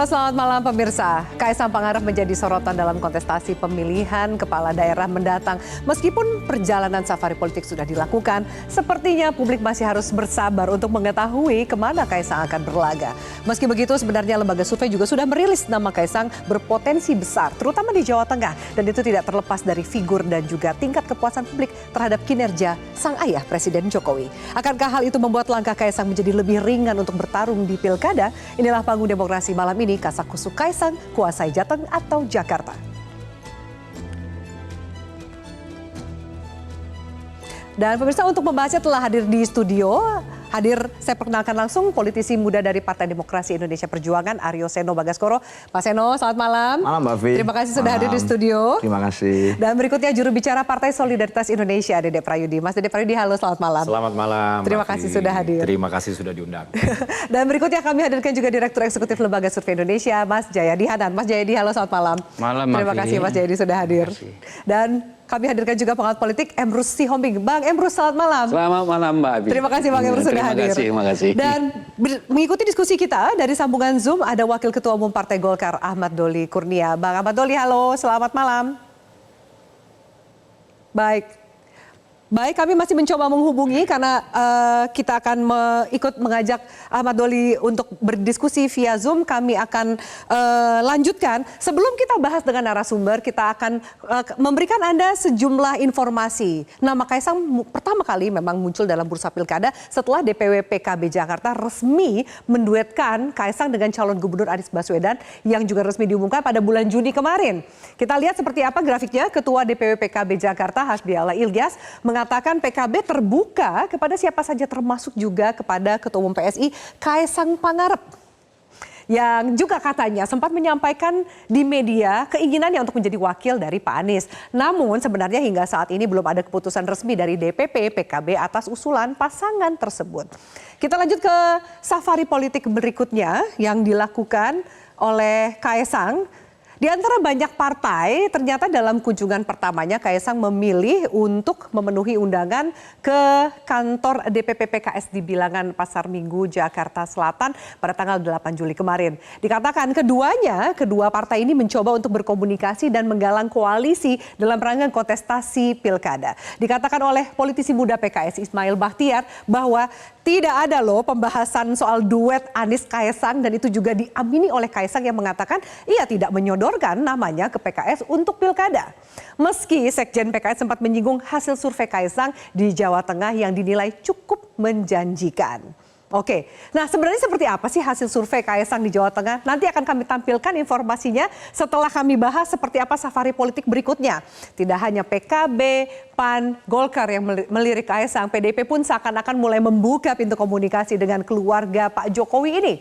Halo, selamat malam pemirsa. Kaisang Pangarep menjadi sorotan dalam kontestasi pemilihan kepala daerah mendatang. Meskipun perjalanan safari politik sudah dilakukan, sepertinya publik masih harus bersabar untuk mengetahui kemana Kaisang akan berlaga. Meski begitu, sebenarnya lembaga survei juga sudah merilis nama Kaisang berpotensi besar, terutama di Jawa Tengah. Dan itu tidak terlepas dari figur dan juga tingkat kepuasan publik terhadap kinerja sang ayah Presiden Jokowi. Akankah hal itu membuat langkah Kaisang menjadi lebih ringan untuk bertarung di pilkada? Inilah panggung demokrasi malam ini, Kasakusuk Kaisang, kuasai Jateng atau Jakarta. Dan pemirsa, untuk membahasnya telah hadir di studio. Saya perkenalkan langsung politisi muda dari Partai Demokrasi Indonesia Perjuangan, Aryo Seno Bagaskoro. Pak Seno, selamat malam. Malam, Mbak Vi. Terima kasih sudah hadir di studio. Terima kasih. Dan berikutnya juru bicara Partai Solidaritas Indonesia, Dede Prayudi. Mas Dede Prayudi, halo, selamat malam. Selamat malam. Terima kasih sudah hadir. Terima kasih sudah diundang. Dan berikutnya kami hadirkan juga Direktur Eksekutif Lembaga Survei Indonesia, Mas Jayadi Hanan. Mas Jayadi, halo, selamat malam. Malam, Terima kasih Mas Jayadi sudah hadir. Dan kami hadirkan juga pengamat politik Emrus Sihombing. Bang Emrus, selamat malam. Selamat malam, Mbak Abi. Terima kasih Bang Emrus sudah hadir. Terima kasih. Dan mengikuti diskusi kita dari sambungan Zoom ada Wakil Ketua Umum Partai Golkar Ahmad Doli Kurnia. Bang Ahmad Doli, halo, selamat malam. Baik, kami masih mencoba menghubungi karena kita akan ikut mengajak Ahmad Doli untuk berdiskusi via Zoom. Kami akan lanjutkan. Sebelum kita bahas dengan narasumber, kita akan memberikan Anda sejumlah informasi. Nama Kaisang pertama kali memang muncul dalam bursa pilkada setelah DPW PKB Jakarta resmi menduetkan Kaisang dengan calon gubernur Anies Baswedan yang juga resmi diumumkan pada bulan Juni kemarin. Kita lihat seperti apa grafiknya. Ketua DPW PKB Jakarta Hasbiala Ilyas mengatakan PKB terbuka kepada siapa saja termasuk juga kepada Ketua Umum PSI Kaisang Pangarep yang juga katanya sempat menyampaikan di media keinginannya untuk menjadi wakil dari Pak Anies. Namun sebenarnya hingga saat ini belum ada keputusan resmi dari DPP PKB atas usulan pasangan tersebut. Kita lanjut ke safari politik berikutnya yang dilakukan oleh Kaisang. Di antara banyak partai, ternyata dalam kunjungan pertamanya Kaisang memilih untuk memenuhi undangan ke kantor DPP PKS di Bilangan Pasar Minggu, Jakarta Selatan pada tanggal 8 Juli kemarin. Dikatakan kedua partai ini mencoba untuk berkomunikasi dan menggalang koalisi dalam rangka kontestasi pilkada. Dikatakan oleh politisi muda PKS Ismail Bahtiar bahwa tidak ada loh pembahasan soal duet Anies Kaisang, dan itu juga diamini oleh Kaisang yang mengatakan ia tidak menyodorkan namanya ke PKS untuk pilkada. Meski Sekjen PKS sempat menyinggung hasil survei Kaisang di Jawa Tengah yang dinilai cukup menjanjikan. Oke, nah sebenarnya seperti apa sih hasil survei Kaisang di Jawa Tengah? Nanti akan kami tampilkan informasinya setelah kami bahas seperti apa safari politik berikutnya. Tidak hanya PKB, PAN, Golkar yang melirik Kaisang, PDIP pun seakan-akan mulai membuka pintu komunikasi dengan keluarga Pak Jokowi ini.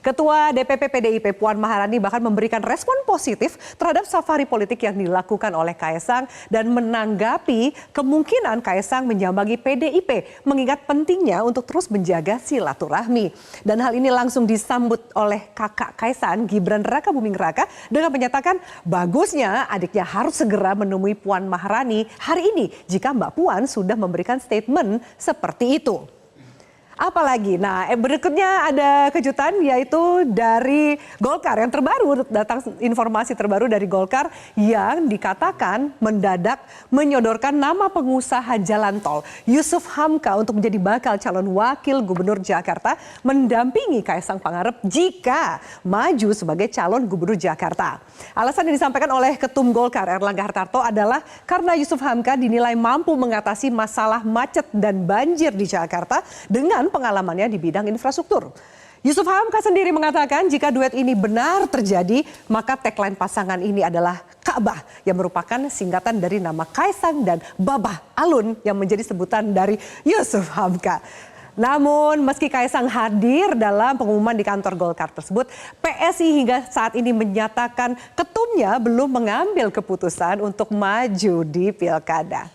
Ketua DPP PDIP Puan Maharani bahkan memberikan respon positif terhadap safari politik yang dilakukan oleh Kaisang dan menanggapi kemungkinan Kaisang menyambangi PDIP mengingat pentingnya untuk terus menjaga silaturahmi. Dan hal ini langsung disambut oleh kakak Kaisang, Gibran Rakabuming Raka, dengan menyatakan bagusnya adiknya harus segera menemui Puan Maharani hari ini jika Mbak Puan sudah memberikan statement seperti itu. Apalagi, nah berikutnya ada kejutan yaitu dari Golkar yang terbaru, datang informasi terbaru dari Golkar yang dikatakan mendadak menyodorkan nama pengusaha jalan tol Yusuf Hamka untuk menjadi bakal calon wakil gubernur Jakarta mendampingi Kaisang Pangarep jika maju sebagai calon gubernur Jakarta. Alasan yang disampaikan oleh Ketum Golkar Erlangga Hartarto adalah karena Yusuf Hamka dinilai mampu mengatasi masalah macet dan banjir di Jakarta dengan pengalamannya di bidang infrastruktur. Yusuf Hamka sendiri mengatakan jika duet ini benar terjadi, maka tagline pasangan ini adalah Ka'bah yang merupakan singkatan dari nama Kaisang dan Babah Alun yang menjadi sebutan dari Yusuf Hamka. Namun meski Kaisang hadir dalam pengumuman di kantor Golkar tersebut, PSI hingga saat ini menyatakan ketumnya belum mengambil keputusan untuk maju di pilkada.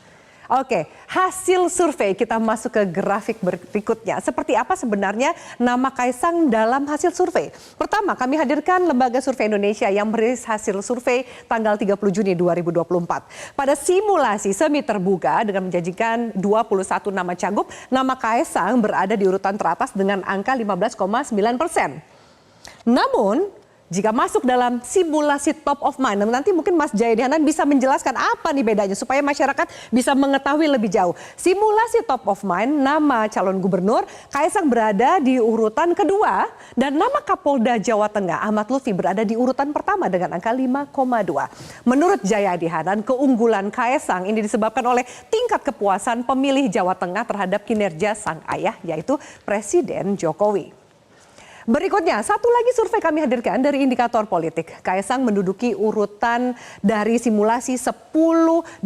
Oke, hasil survei, kita masuk ke grafik berikutnya. Seperti apa sebenarnya nama Kaisang dalam hasil survei? Pertama, kami hadirkan Lembaga Survei Indonesia yang merilis hasil survei tanggal 30 Juni 2024. Pada simulasi semi terbuka dengan menjanjikan 21 nama cagup, nama Kaisang berada di urutan teratas dengan angka 15,9%. Namun, jika masuk dalam simulasi top of mind. Nanti mungkin Mas Jayadi Hanan bisa menjelaskan apa nih bedanya supaya masyarakat bisa mengetahui lebih jauh. Simulasi top of mind, nama calon gubernur Kaesang berada di urutan kedua dan nama Kapolda Jawa Tengah Ahmad Lutfi berada di urutan pertama dengan angka 5,2. Menurut Jayadi Hanan, keunggulan Kaesang ini disebabkan oleh tingkat kepuasan pemilih Jawa Tengah terhadap kinerja sang ayah yaitu Presiden Jokowi. Berikutnya, satu lagi survei kami hadirkan dari indikator politik. Kaesang menduduki urutan dari simulasi 10,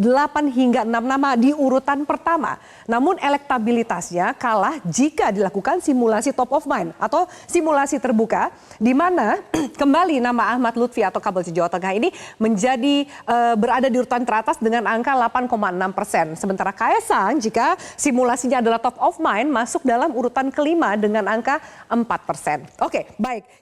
8 hingga 6 nama di urutan pertama. Namun elektabilitasnya kalah jika dilakukan simulasi top of mind atau simulasi terbuka di mana kembali nama Ahmad Lutfi atau Kapolda Jawa Tengah ini menjadi berada di urutan teratas dengan angka 8,6%. Sementara Kaesang jika simulasinya adalah top of mind masuk dalam urutan kelima dengan angka 4%. Oke, baik.